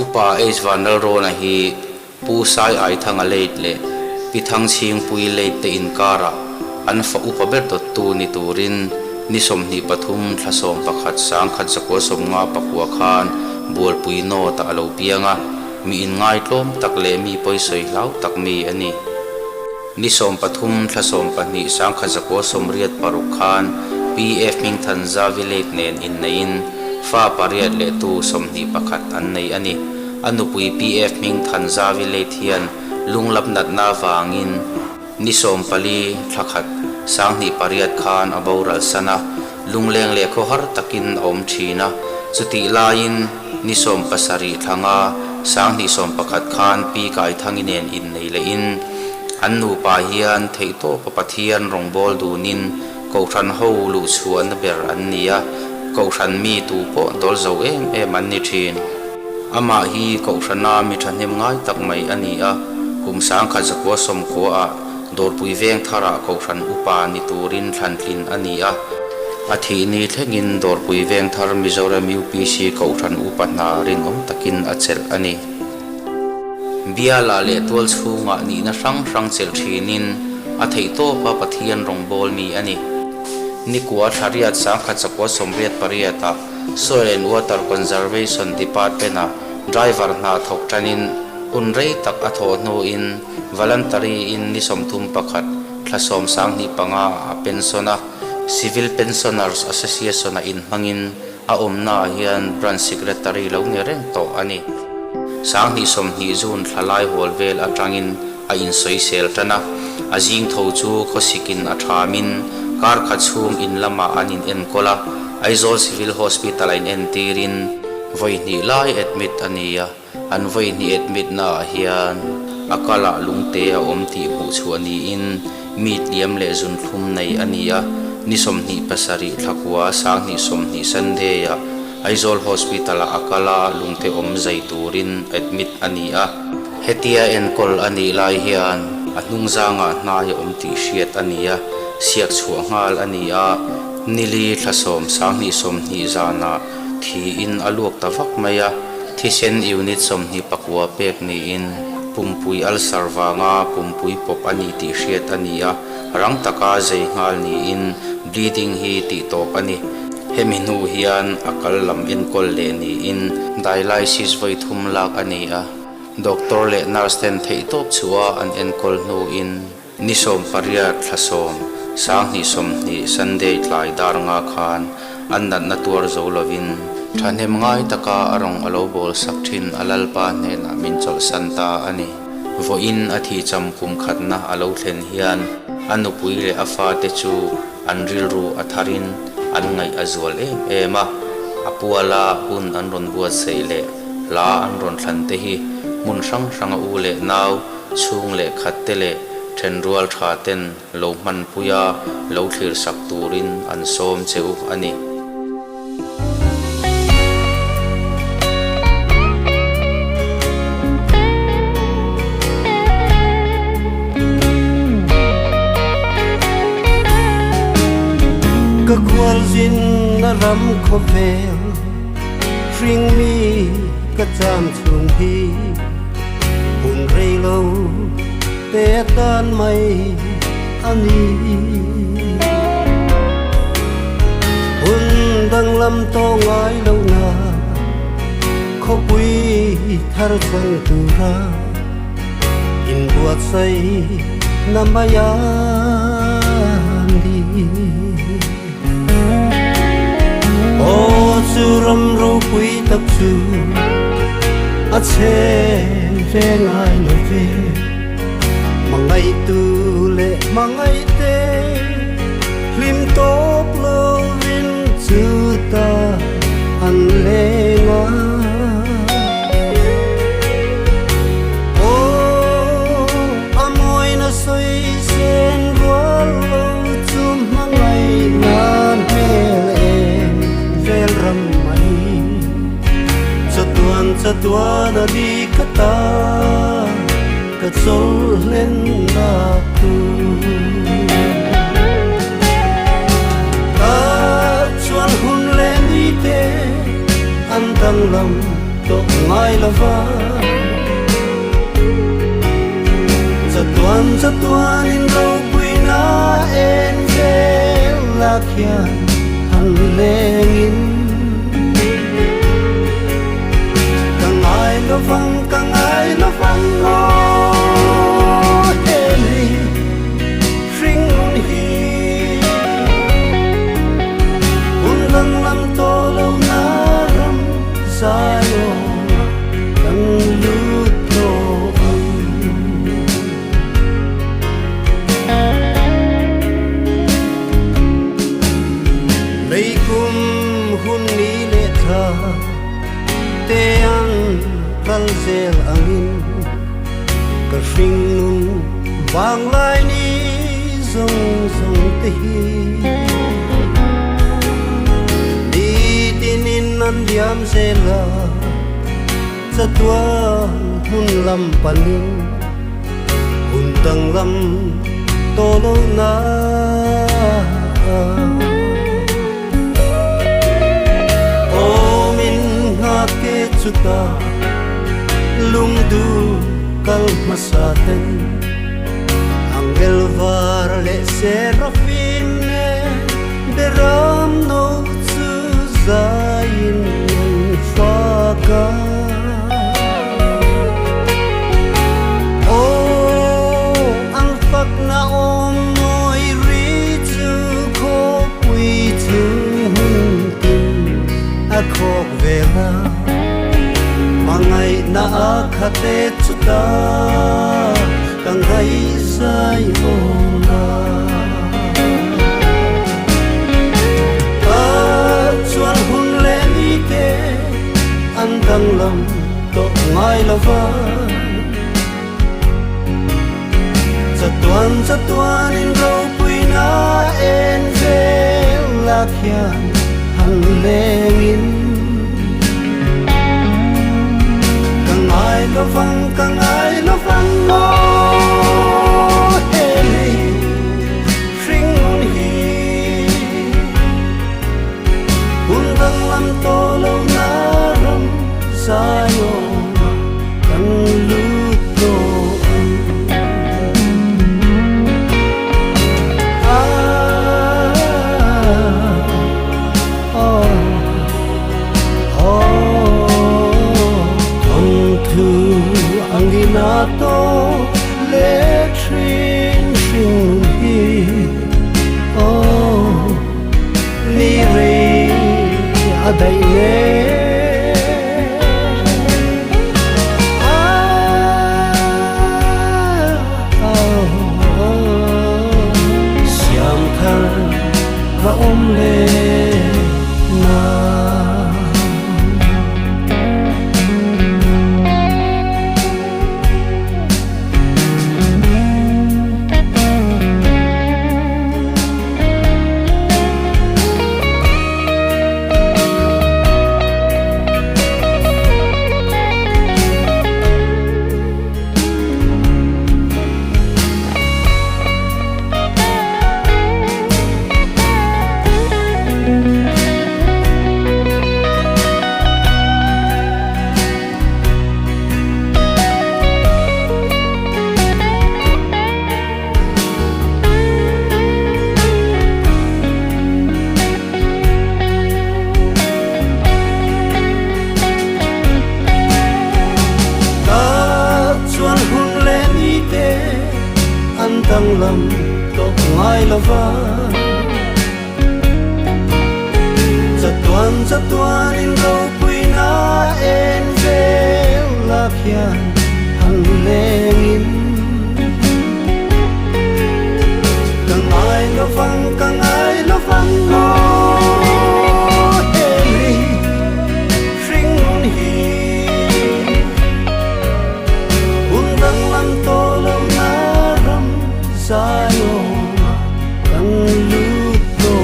upa ejwanal rona hi pu sai ai thanga leit le pi thang ching pui leit te in kara an fa upa ber dot tu ni turin ni som ni pathum thlasom pakhat sang khat zako som nga pakwa khan bur pui no ta alo pianga mi in ngai tlom tak le mi poisoi lau tak mi ani ni som pathum thlasom pahni sang khat zako som riat paruk khan pf ming than zawi leit nen in nein fa pariat le tu som ni pakhat an nei ani anupui pf ming than zawi leit hian lunglap nat na wangin ni som pali thakhat sang ni pariat khan aboral sana lungleng le kho har takin om thina chuti lain ni som pasari thanga sang ni som pakhat khan pi kai thanginen in nei le in annu pa hian theito papathian rongbol dunin ko than ho lu chuan ber an nia ko than mi tu po dol zo em an ni thin ama hi ko thana mi thanem ngai tak mai ania kum sang kha zakwa som ko a dor pui veng thara ko than upa ni turin thlan thlin ania athi ni thlengin dor pui veng thar Mizoram UPC ko than upa na ring takin achel ani biala le tol chunga ni na sang chel thinin a theito pa pathian rongbol mi ani nikwa thariat sang kha chakwa somriat pariata soil and water conservation department a driver na thok tanin unrei tak atho no in voluntary in ni somthum pakhat thlasom sang ni panga pensiona civil pensioners association a in hangin a omna hian branch secretary lo ne reng to ani sang ni som ni zun thalai holvel atangin a in soisel tana ajing tho chu khosikin athamin kar kha chung in lama anin en kola aizol civil hospital in entirin voini lai admit ania an voini admit na hian akala lungte a omti hu chuani in mit liam le zun thum nei ania ni som ni pasari thakwa sang ni som ni sandeya aizol hospital akala lungte om zaiturin admit ania hetia en kol ani lai hian anung zanga na ya omti hriat ania siak chuangal ania nili thlasom sang ni som ni zana thi in aluak tawak maya thisen unit som ni pakwa pek ni in pumpui al sarwanga pumpui pop ani ti hriat ania rang taka zai ngal ni in bleeding hi ti top ani heminu hian akal lam in kol le ni in dialysis voi thum lak ania doctor le nurse ten thei top chuwa an en kol no in nisom pariat thlasom sang ni som ni sunday tlai dar nga khan annat na tur zo lovin thanem ngai taka arong alo bol sakthin alalpa ne na min chol santa ani vo in athi cham kum khatna alo thlen hian anupui le afa te chu anril ru atharin an ngai azwal ema apuala hun an ron buat seile la an ron thlan te hi mun sang u le naw chung le khat te le then rual tha ten lo man puya lo thlir sak turin an som cheu ani ka kwal zin na ram kho vel ring mi ka cham chung hi hun rei lo te tan mai ani hun dang lam to ngai lo na kho pui thar chang tu ra in buat sai namaya o churam ro pui tak chu a che ve ngai no ve mangai tu le mangai te lim top lo vin chu ta an le nga o amoy na soi sen rual lo chu mangai na Satuan di kata Katsol len aku Katsuan hun len ite Antang lam tok ngai lova Za tuan in ro bui na en vel la khian han lengin Kang ai lovang mo heli ring un hi Un lang lam to lo na ram sayo Kang lut to Leikum hun ni le tha te ang kal zel angin ka ring nun wang lai ni zong zong te hi di tinin nan diam zela sa tua hun lam panin hun tang lam to lo na Chuta lungdu kal masaten Angel var le serafin beram no zu zain faka Oh ang fak na om noi ri zu ko pui tu akok vela Mangai na akhate chuta Kang hai sai ona Chuan hun le ni te An dang lam to ngai lova Za tuan in ro pui na en vel la khian han lengin Kang ai lovang mo heli ring un hi Un lang lam to lo na ram sayo Kang lut to Anginato le trin trin hi Oh ni re adai ne Siam thar va om le na Tang lam to ngai lova Za tuan in ro pui na en vel la khian han lengin Kang ai lovang mo heli ring un hi Un lang lam to lo na ram sayo Kang lut to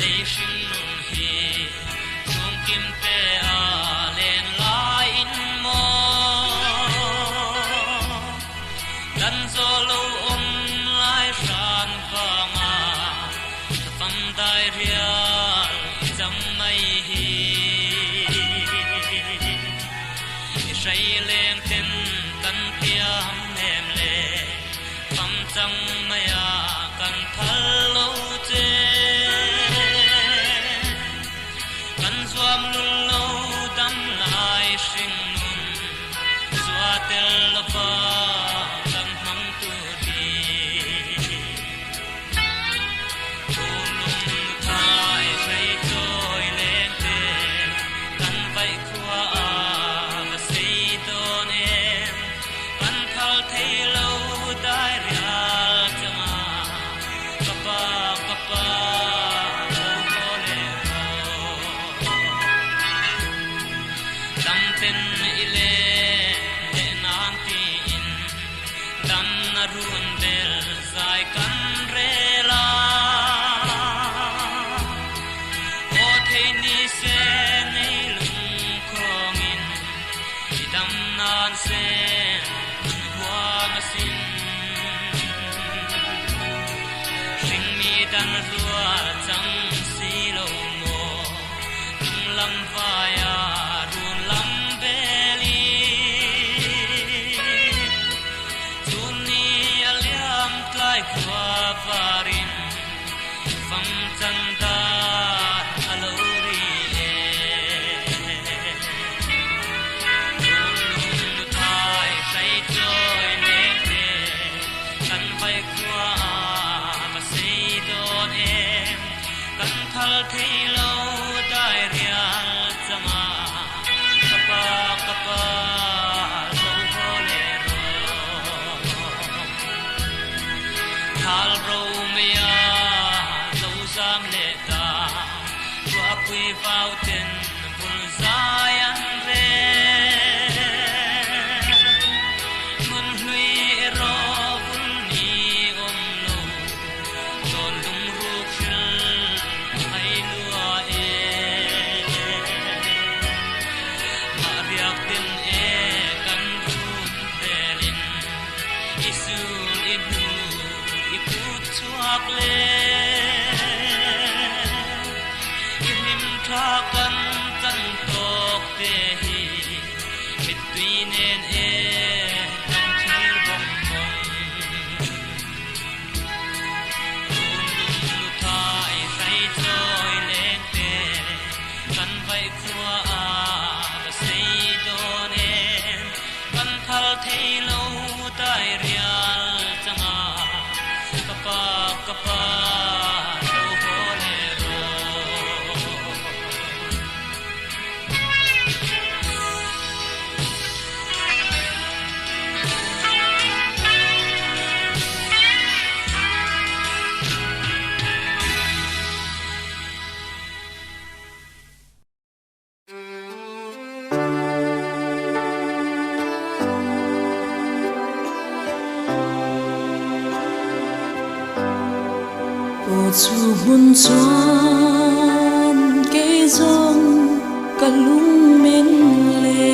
lấy sinh nun hi chung kim te a len lai in mo gan zo lo om lai san vanga tam dai rial jam mai hi say lên ten kan tiam nem le pam chang maya kan thal lo che kan zuam lul lo dam lai sing nun zua tel pa kan mang tu di lung thai say trôi lên te kan vai khua ruan bel zai kan rela o thei ni se nei lung khong in idam nan se hua ma sin sing mi dan rua chang si lo mo lung lam vaya run lam beli lai khua varin pham chanda alori e lung thai sai joy ne te kan vai khua ma sei don em kan thal thei lo dai rial chama kapa kapa hal ro maya lo sam le ta wa pui vào ten bul zayan re mun hui ro bul ni om lo don lung ru khil hai lua e mariak ten e kan run belin isul inu chuak le him tha kan tan tok te hi mit tuinen e kan thir bom bom lu thai sai trôi lên te kan vai khua a ba sei don em kan thal thei lo tai rial changa kapa kapa do bolero chu mun chuan ke zong kalung men le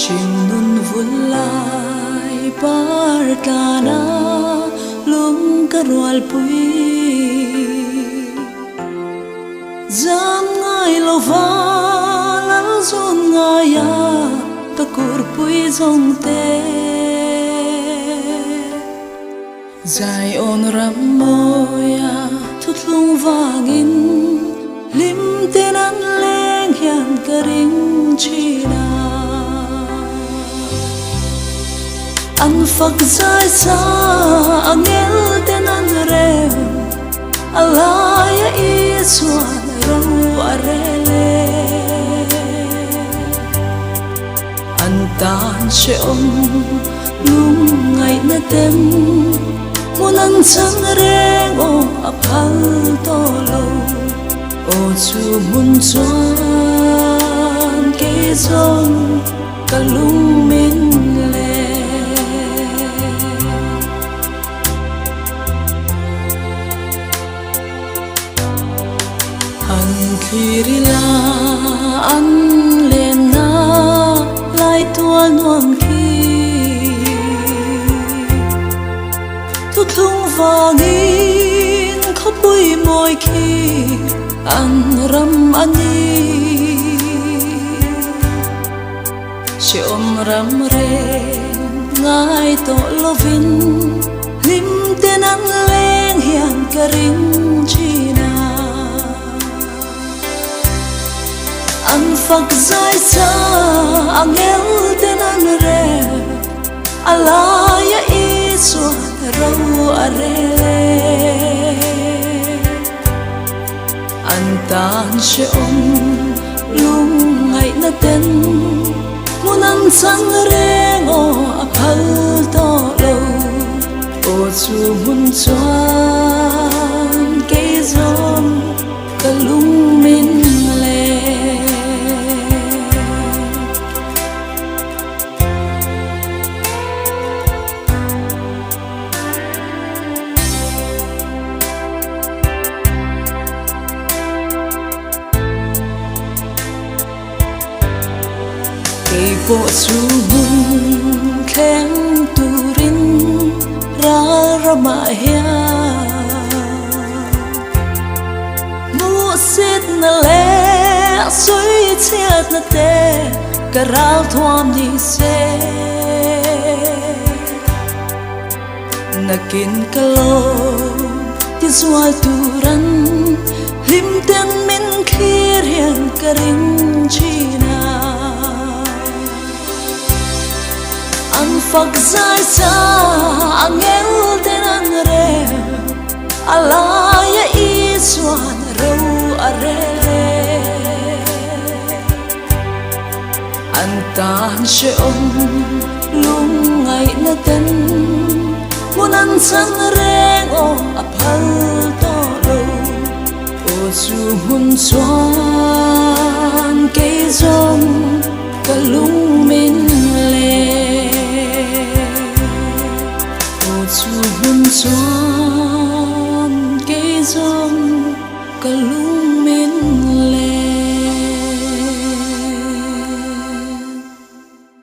chim nun vun lai par kana lung karwal pui zam ngai lo va lal zon ngaya ka kur pui zong te dài on ram moya thut lung vangin lim tên an leng hian ka ring china an phak zai sa angel tên an rem alaya i suan ro arele an tan che om lung ngai na tem mulan sang reng o aphal to lo o chu mun chuan ke zong kalung min le an thiri la an len na lai tua nuam ki tu thung vangin khapui moi khi an ram ani she om ram re ngai to lovin lim ten an leng hian karing china an phak zai cha angel ten an re alaya isu rau are an tan she om lung ngai na ten munan sang reng o aphal to lo o chu mun chuan ke zom kalung min le bộ chu mun khen turin ra ra ma hia mu sit na le soi chiat na te karal thuam ni se nakin kalo ti sual turan lim ten min khir hian karing china an phak zai cha angel ten an re alaya isuan rau are an tan she om lung ngai na ten munan sang reng o aphal to lo o chu hun chuan ke zom kalung min le chu hun chuan ke zom kalung